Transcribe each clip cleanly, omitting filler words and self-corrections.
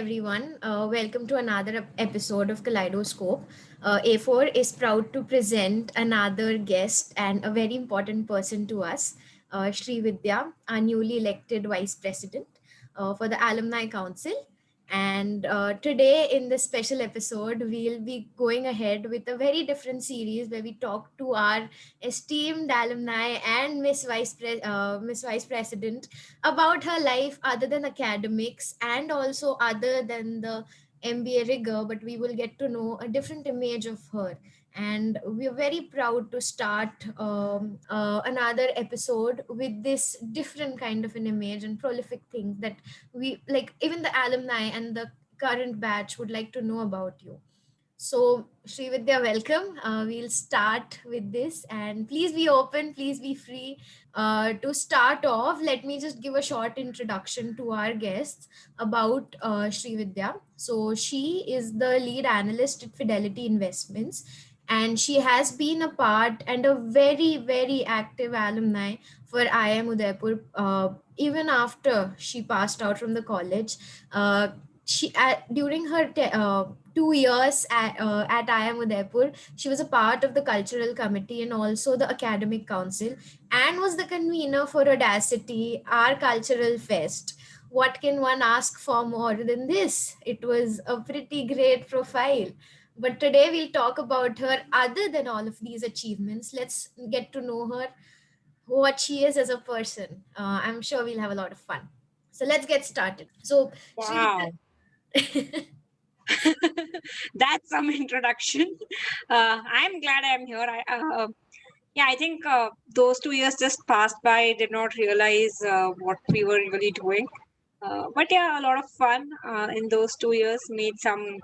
everyone. Welcome to another episode of Kaleidoscope. A4 is proud to present another guest and a very important person to us, Sri Vidya, our newly elected Vice President for the Alumni Council. And today, in this special episode, we'll be going ahead with a very different series where we talk to our esteemed alumni and Miss Vice President about her life other than academics and also other than the MBA rigor, but we will get to know a different image of her. And we're very proud to start another episode with this different kind of an image and prolific things that we like, even the alumni and the current batch would like to know about you. So, Srividya, welcome. We'll start with this, and please be open, please be free. To start off, let me just give a short introduction to our guests about Srividya. So, she is the lead analyst at Fidelity Investments, and she has been a part and a very, very active alumni for IIM Udaipur. Even after she passed out from the college, she during her 2 years at IIM Udaipur, she was a part of the cultural committee and also the academic council, and was the convener for Audacity, our cultural fest. What can one ask for more than this? It was a pretty great profile. But today we'll talk about her other than all of these achievements. Let's get to know her, what she is as a person. I'm sure we'll have a lot of fun. So let's get started. So, Wow, Srividya, that's some introduction. I'm glad I'm here. I think those 2 years just passed by. I did not realize what we were really doing. But yeah, a lot of fun in those 2 years. Made some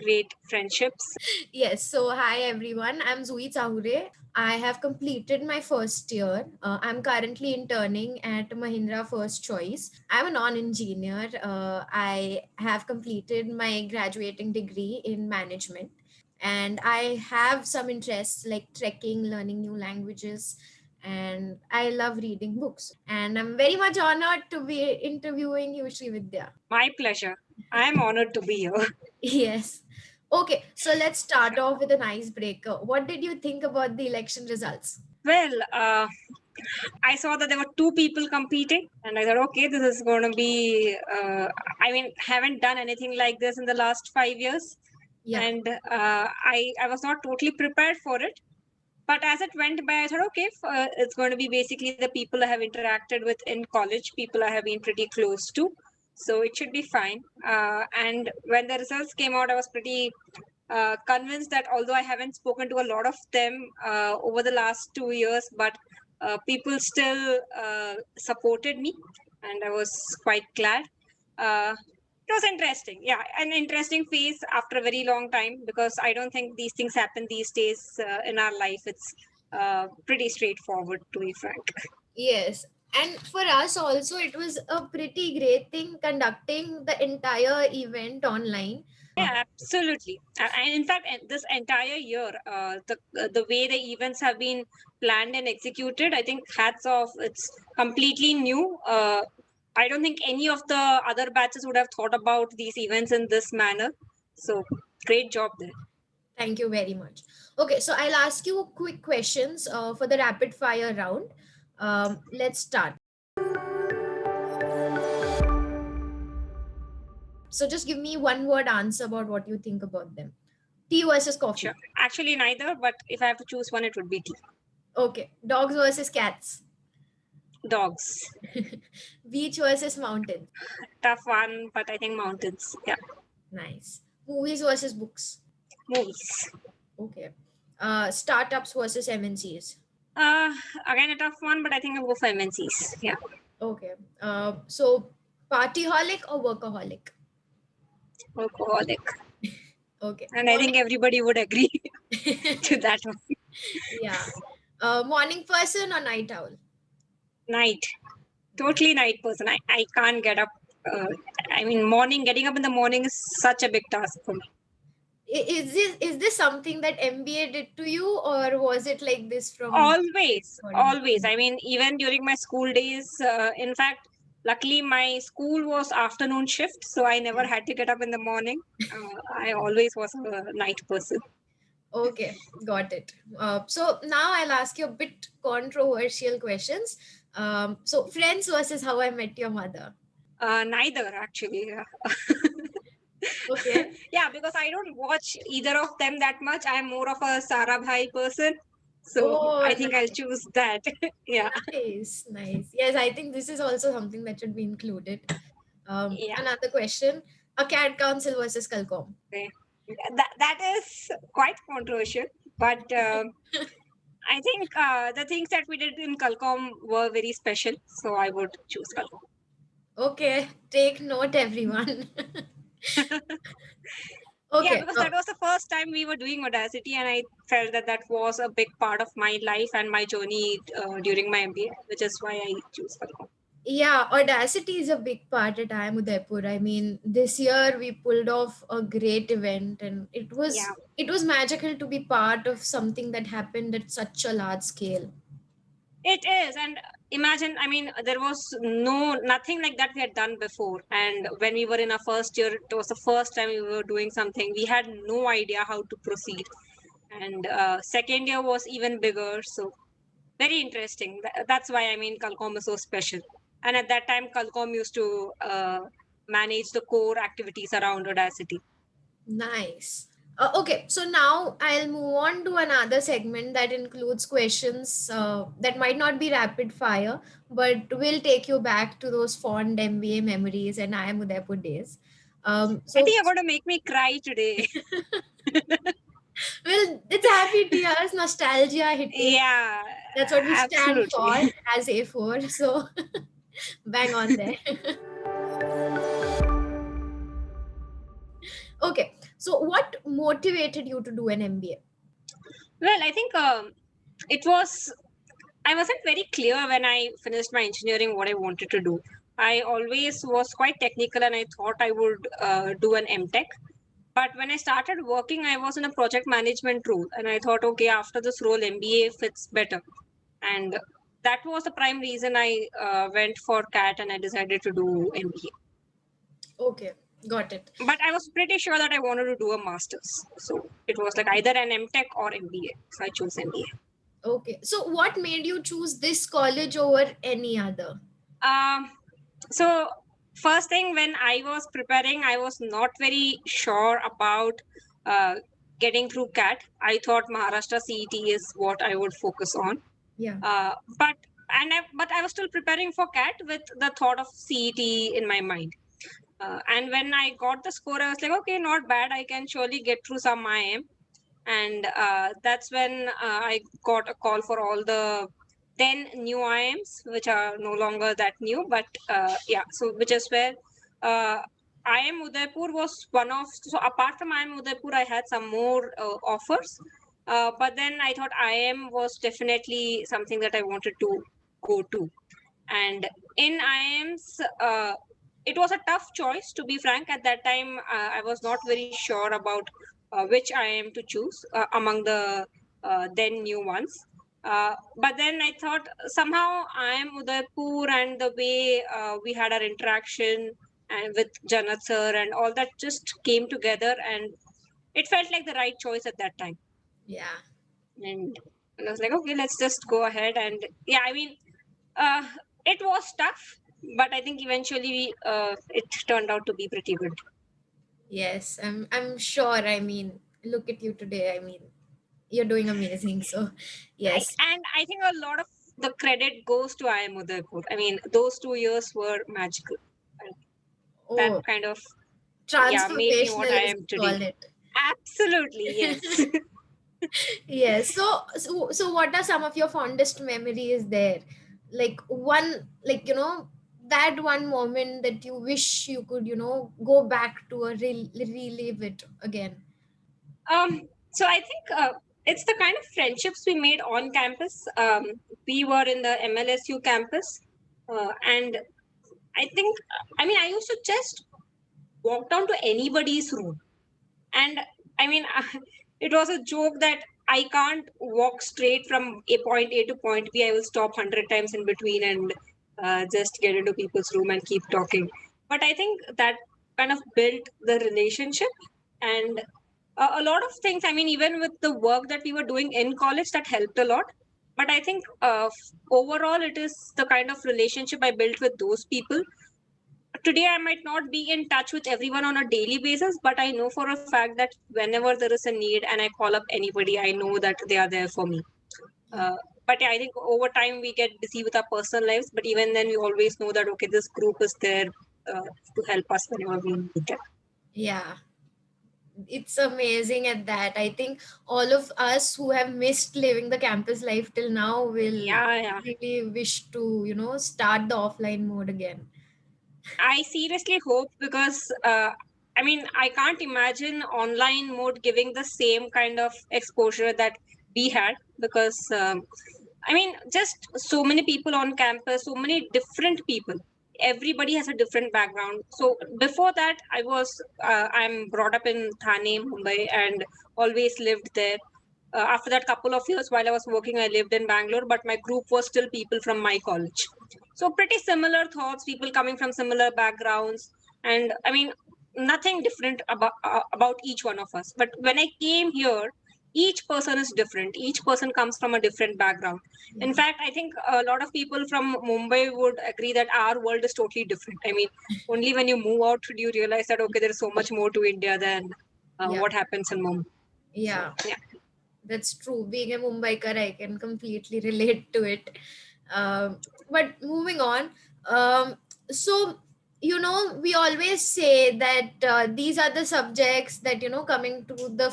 great friendships. yes, so hi everyone. I'm Zui Chahure. I have completed my first year. I'm currently interning at Mahindra First Choice. I'm a non engineer. I have completed my graduating degree in management. And I have some interests like trekking, learning new languages, and I love reading books. And I'm very much honored to be interviewing you, Sri Vidya. My pleasure. I'm honored to be here. Yes. Okay, so let's start off with an icebreaker. What did you think about the election results? Well, I saw that there were two people competing, and I thought, okay, this is going to be. Haven't done anything like this in the last 5 years, Yeah. and I was not totally prepared for it. But as it went by, I thought, okay, it's going to be basically the people I have interacted with in college, people I have been pretty close to, so it should be fine. And when the results came out, I was pretty convinced that although I haven't spoken to a lot of them over the last 2 years, but people still supported me, and I was quite glad. It was interesting, yeah, an interesting phase after a very long time, because I don't think these things happen these days in our life. It's pretty straightforward, to be frank. Yes. And for us also, it was a pretty great thing conducting the entire event online. Yeah, absolutely. And in fact, this entire year, the way the events have been planned and executed, I think hats off. It's completely new. I don't think any of the other batches would have thought about these events in this manner. So great job there. Thank you very much. Okay, so I'll ask you quick questions for the rapid fire round. Let's start. So just give me one word answer about what you think about them. Tea versus coffee. Sure. Actually, neither, but if I have to choose one, it would be tea. Okay. Dogs versus cats. Dogs. Beach versus mountain. Tough one, but I think mountains. Yeah. Nice. Movies versus books. Movies. Okay. Startups versus MNCs. Uh, Again, a tough one, but I think I'll go for MNCs. Yeah. Okay. So partyholic or workaholic? Alcoholic. Okay. And I think everybody would agree to that one. Yeah. Morning person or night owl? Night. Totally night person. I can't get up. Getting up in the morning is such a big task for me. Is this something that MBA did to you, or was it like this from Always. I mean, even during my school days, in fact, Luckily, my school was afternoon shift, so I never had to get up in the morning. I always was a night person. Okay, got it. So now I'll ask you a bit controversial questions. So Friends versus How I Met Your Mother. Neither, actually. Okay. Yeah, because I don't watch either of them that much. I'm more of a Sarabhai person. So Oh, I think I'll nice, choose that. Yeah. nice, nice. Yes, I think this is also something that should be included. Yeah. Another question: A cat council versus Kalcom. Okay. That is quite controversial, but I think the things that we did in Kalcom were very special. So I would choose Kalcom. Okay, take note, everyone. Yeah, Okay. because that was the first time we were doing Audacity, and I felt that that was a big part of my life and my journey during my MBA, which is why I choose Kalcom. Yeah, Audacity is a big part at IIM Udaipur. I mean, this year we pulled off a great event, and Yeah. it was magical to be part of something that happened at such a large scale. It is, and imagine, I mean, there was nothing like that we had done before. And when we were in our first year, it was the first time we were doing something. We had no idea how to proceed. And second year was even bigger. So very interesting. That's why I mean, Kalcom is so special. And at that time, Kalcom used to manage the core activities around Audacity. Nice. Okay, so now I'll move on to another segment that includes questions that might not be rapid fire, but will take you back to those fond MBA memories and IIM Udaipur days. I think So, you're going to make me cry today. well, it's happy tears, nostalgia hitting. Yeah, That's what we stand for absolutely. as A4. So, bang on there. Okay, so what motivated you to do an MBA? Well, I think it was I wasn't very clear when I finished my engineering what I wanted to do. I always was quite technical and I thought I would do an MTech. But when I started working, I was in a project management role. And I thought, okay, after this role, MBA fits better. And that was the prime reason I went for CAT and I decided to do MBA. Okay, got it. But I was pretty sure that I wanted to do a master's. So it was like either an MTech or MBA. So I chose MBA. Okay, so what made you choose this college over any other? Um, so first thing when I was preparing, I was not very sure about uh, getting through CAT. I thought Maharashtra CET is what I would focus on. Yeah. But I was still preparing for CAT with the thought of CET in my mind. And when I got the score, I was like, okay, not bad. I can surely get through some IM. And that's when I got a call for all the 10 new IMs, which are no longer that new, but yeah, so which is where uh, IM Udaipur was one of, so apart from IM Udaipur, I had some more offers. But then I thought IM was definitely something that I wanted to go to. And in IMs, it was a tough choice, to be frank. At that time, I was not very sure about which IM to choose among the then new ones. But then I thought somehow IM Udaipur and the way we had our interaction and with Janat sir and all that just came together, and it felt like the right choice at that time. Yeah. And I was like, okay, let's just go ahead. And yeah, I mean, uh, it was tough, but I think eventually it turned out to be pretty good. Yes, I'm sure. I mean, look at you today. I mean, you're doing amazing. So, yes. And I think a lot of the credit goes to IIM Udaipur. I mean, those 2 years were magical. And that Oh, kind of, yeah, made me what I transformational as am we today. call it. Absolutely, yes. Yes. So what are some of your fondest memories there? Like one, like, that one moment that you wish you could, go back to or relive it again. So I think it's the kind of friendships we made on campus. We were in the MLSU campus, and I think, I mean, I used to just walk down to anybody's room. And I mean, it was a joke that I can't walk straight from a point A to point B. I will stop 100 times in between. And just get into people's room and keep talking. But I think that kind of built the relationship, and a lot of things. I mean, even with the work that we were doing in college, that helped a lot. But I think overall, it is the kind of relationship I built with those people. Today, I might not be in touch with everyone on a daily basis, but I know for a fact that whenever there is a need and I call up anybody, I know that they are there for me. Uh, but yeah, I think over time we get busy with our personal lives, but even then we always know that okay, this group is there to help us whenever we need it. Yeah, it's amazing at that. I think all of us who have missed living the campus life till now will Yeah, yeah. really wish to, start the offline mode again. I seriously hope, because I mean, I can't imagine online mode giving the same kind of exposure that we had, because I mean, just so many people on campus, so many different people. Everybody has a different background. So before that, I'm brought up in Thane, Mumbai, and always lived there. After that couple of years while I was working, I lived in Bangalore, but my group was still people from my college. So pretty similar thoughts, people coming from similar backgrounds, and I mean nothing different about each one of us. But when I came here, each person is different. Each person comes from a different background. In Yeah. fact, I think a lot of people from Mumbai would agree that our world is totally different. I mean, only when you move out do you realize that okay, there is so much more to India than Yeah. what happens in Mumbai. So Yeah. yeah. That's true. Being a Mumbaikar, I can completely relate to it. But moving on, um, so we always say that these are the subjects that coming to the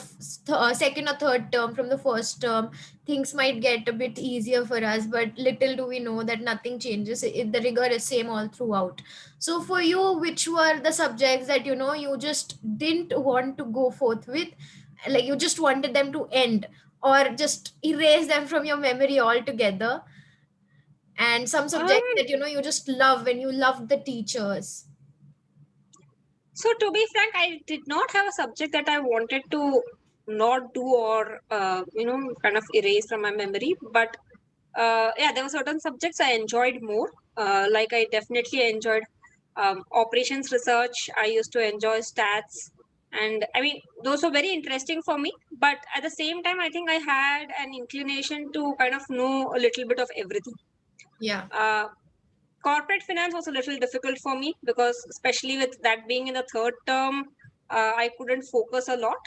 second or third term from the first term, things might get a bit easier for us. But little do we know that nothing changes. The rigor is same all throughout. So for you, which were the subjects that you just didn't want to go forth with? Like you just wanted them to end or just erase them from your memory altogether, and some subjects Um, that you just love when you loved the teachers. So to be frank, I did not have a subject that I wanted to not do or kind of erase from my memory. But yeah, there were certain subjects I enjoyed more. Like I definitely enjoyed operations research. I used to enjoy stats, and I mean those were very interesting for me. But at the same time, I think I had an inclination to kind of know a little bit of everything. Yeah. Uh, Corporate finance was a little difficult for me because, especially with that being in the third term, I couldn't focus a lot.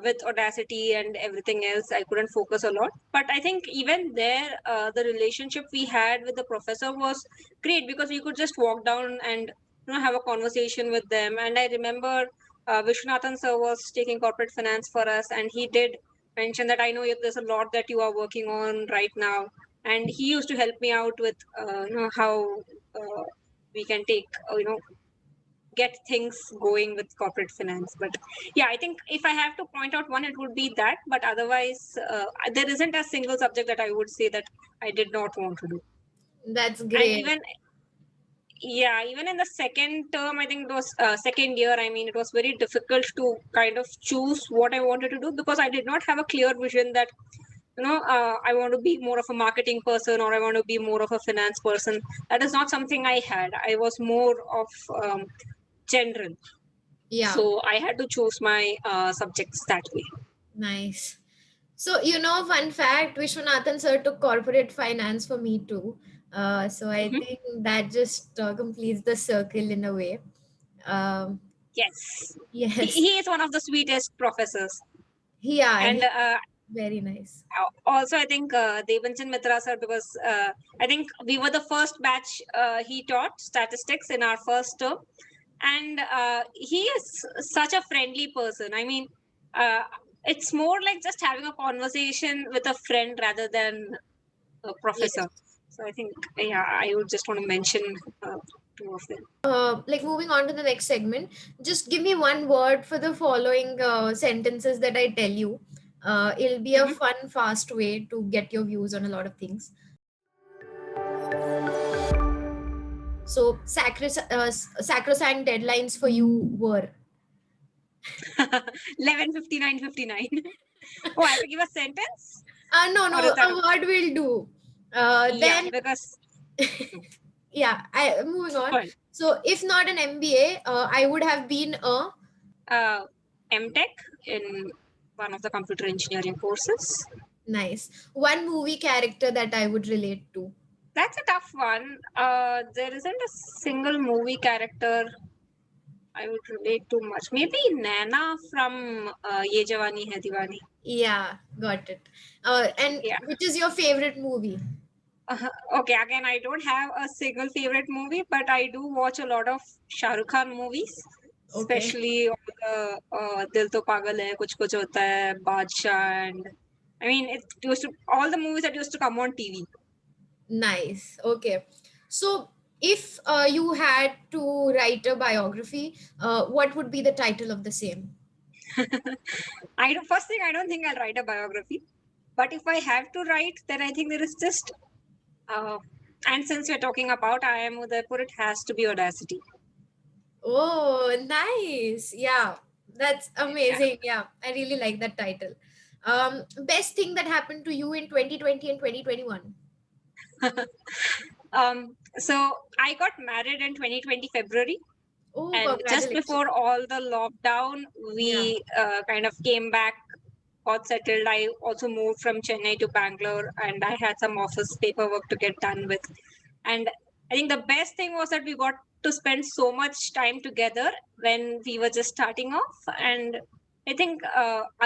With Audacity and everything else, I couldn't focus a lot. But I think even there, the relationship we had with the professor was great because we could just walk down and have a conversation with them. And I remember Vishwanathan sir was taking corporate finance for us, and he did mention that I know there's a lot that you are working on right now, and he used to help me out with how we can take get things going with corporate finance. But yeah, I think if I have to point out one, it would be that. But otherwise, there isn't a single subject that I would say that I did not want to do. That's And great. even in the second term, I think it was second year, I mean, it was very difficult to kind of choose what I wanted to do because I did not have a clear vision that I want to be more of a marketing person or I want to be more of a finance person. That is not something I had. I was more of general. Yeah. So I had to choose my subjects that way. Nice. So fun fact, Vishwanathan sir took corporate finance for me too. So I Mhm. think that just completes the circle in a way. um, Yes, yes. he is one of the sweetest professors. Yeah, And he very nice. also, I think Devanchan Mitra sir, because I think we were the first batch he taught statistics in our first term. And he is such a friendly person. I mean, uh, it's more like just having a conversation with a friend rather than a Yes. professor. So I think, yeah, I would just want to mention two of them. Like moving on to the next segment, just give me one word for the following sentences that I tell you. It'll be a Mhm. fun, fast way to get your views on a lot of things. So, sacrosanct deadlines for you were. 11:59:59. Oh, I have to give a sentence, No, or no, is that a okay? word will do. Yeah, Then, because Yeah, moving on. Fine. So if not an MBA, I would have been a MTech in one of the computer engineering courses. nice one movie character that I would relate to. That's a tough one. There isn't a single movie character I would relate to much. Maybe Naina from Ye Jawani Hai Diwani. Yeah, got it. And Yeah. which is your favorite movie? Okay, again, I don't have a single favorite movie, but I do watch a lot of Shah Rukh Khan movies, Okay, especially all the Dil To Pagal Hai, Kuch Kuch Hota Hai, Badshah, and I mean, it used to all the movies that used to come on TV. nice. Okay, so if you had to write a biography, what would be the title of the same? First thing, I don't think I'll write a biography, but if I have to write, then I think there is just and since we're talking about IIM Udaipur, it has to be Audacity. Oh, nice. Yeah, that's Yeah. amazing. Yeah, I really like that title. Best thing that happened to you in 2020 and 2021? So I got married in 2020 February, Oh, and just congratulations. before all the lockdown, Yeah. we kind of came back, got settled. I also moved from Chennai to Bangalore, and I had some office paperwork to get done with. And I think the best thing was that we got to spend so much time together when we were just starting off. And I think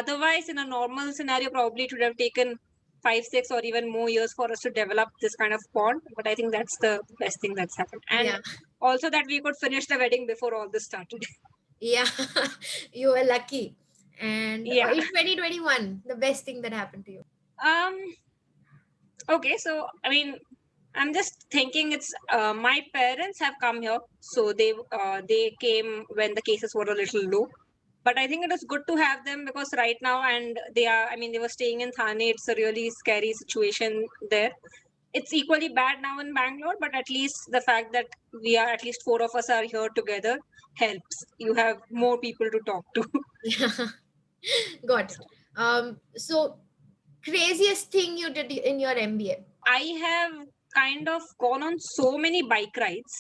otherwise, in a normal scenario, probably it would have taken 5, 6, or even more years for us to develop this kind of bond. But I think that's the best thing that's happened. And Yeah. also that we could finish the wedding before all this started. Yeah. You were lucky. And Yeah. in 2021, the best thing that happened to you? Um. Okay. So I mean, I'm just thinking it's my parents have come here, so they came when the cases were a little low. But I think it is good to have them because right now, and they are. I mean, they were staying in Thane. It's a really scary situation there. It's equally bad now in Bangalore, but at least the fact that we are at least four of us are here together helps. You have more people to talk to. Yeah. Got it. So craziest thing you did in your MBA? I have kind of gone on so many bike rides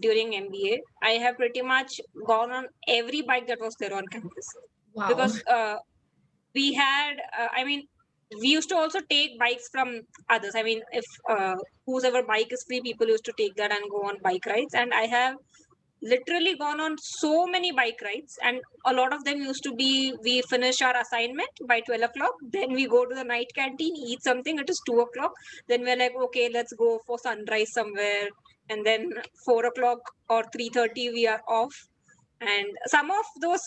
during MBA. I have pretty much gone on every bike that was there on campus Wow. because we had, I mean, we used to also take bikes from others. I mean, if whoever bike is free, people used to take that and go on bike rides. And I have literally gone on so many bike rides, and a lot of them used to be we finish our assignment by 12 o'clock, then we go to the night canteen, eat something, it is 2 o'clock, then we're like, okay, let's go for sunrise somewhere, and then 4 o'clock or 3:30 we are off. And some of those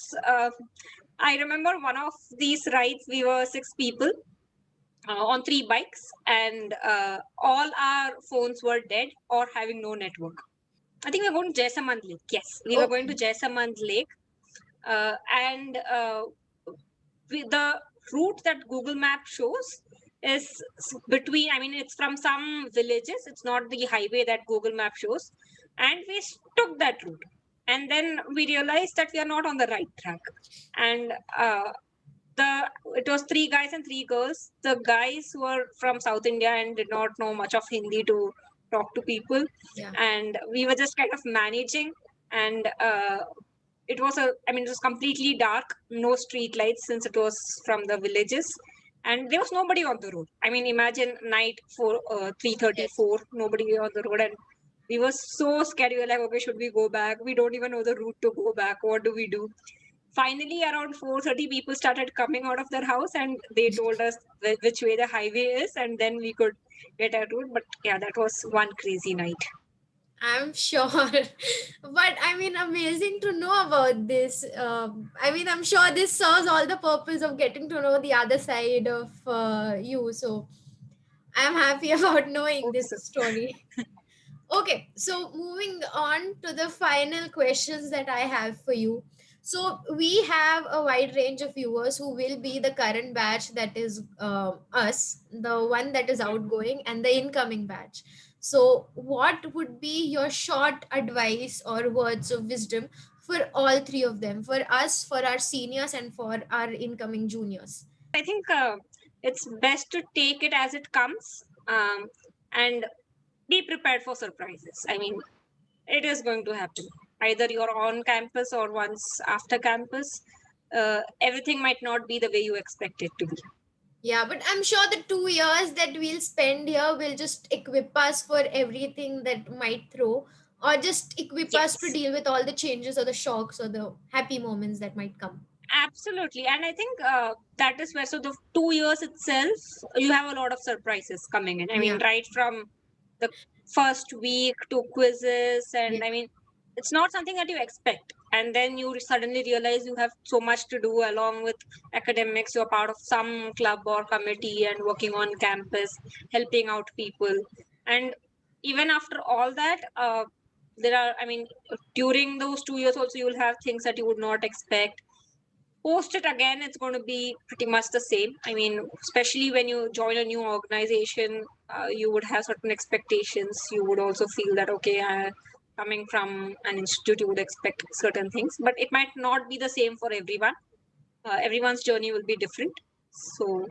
I remember one of these rides we were 6 people on 3 bikes, and all our phones were dead or having no network. I think we were going to Jaisamand Lake. Yes, we were going to Okay. Jaisamand Lake, and the route that Google Map shows is between. I mean, it's from some villages. It's not the highway that Google Map shows, and we took that route. And then we realized that we are not on the right track, and the it was 3 guys and 3 girls. The guys were from South India and did not know much of Hindi to talk to people, Yeah. and we were just kind of managing. And it was I mean, it was completely dark, no street lights since it was from the villages, and there was nobody on the road. I mean, imagine night for 3:30, Yes. nobody on the road, and we were so scared. We were like, okay, should we go back? We don't even know the route to go back. What do we do? Finally, around 4:30, people started coming out of their house, and they told us which way the highway is, and then we could get our route. But yeah, that was one crazy night. I'm sure. But I mean, amazing to know about this. I mean, I'm sure this serves all the purpose of getting to know the other side of you. So I'm happy about knowing Hope this so. story. Okay, so moving on to the final questions that I have for you. So we have a wide range of viewers who will be the current batch, that is us, the one that is outgoing, and the incoming batch. So, what would be your short advice or words of wisdom for all three of them, for us, for our seniors, and for our incoming juniors? I think it's best to take it as it comes. And be prepared for surprises. I mean, it is going to happen. Either you're on campus or once after campus, everything might not be the way you expect it to be. Yeah, but I'm sure the 2 years that we'll spend here will just equip us for everything that might throw, or just equip us to Yes, deal with all the changes or the shocks or the happy moments that might come. absolutely. And I think that is where, so the 2 years itself, you have a lot of surprises coming in. I mean, Yeah. right from the first week to quizzes, Yeah. and I mean, it's not something that you expect. And then you suddenly realize you have so much to do along with academics. You're part of some club or committee and working on campus, helping out people. And even after all that, there are, I mean, during those 2 years also, you will have things that you would not expect. Post it again, it's going to be pretty much the same. I mean, especially when you join a new organization, you would have certain expectations. You would also feel that, okay, coming from an institute, you would expect certain things, but it might not be the same for everyone. Everyone's journey will be different. So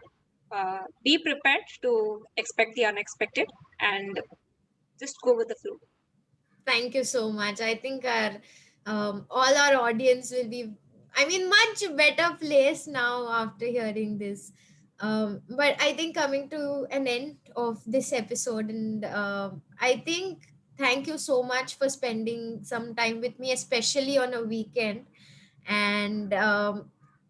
be prepared to expect the unexpected and just go with the flow. Thank you so much. I think our all our audience will be, I mean, much better place now after hearing this. But I think coming to an end of this episode, and I think thank you so much for spending some time with me, especially on a weekend. And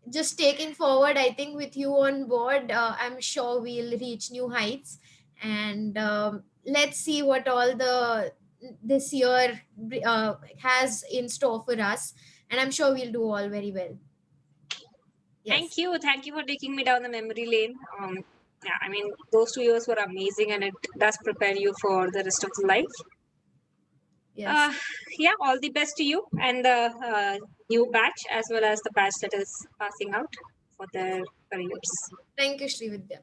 just taking forward, I think with you on board, I'm sure we'll reach new heights. And let's see what all the this year has in store for us, and I'm sure we'll do all very well. Yes. Thank you for taking me down the memory lane. Yeah, I mean, those 2 years were amazing, and it does prepare you for the rest of the life. Yes. Uh, yeah, all the best to you and the new batch, as well as the batch that is passing out for their careers. Thank you, Srividya.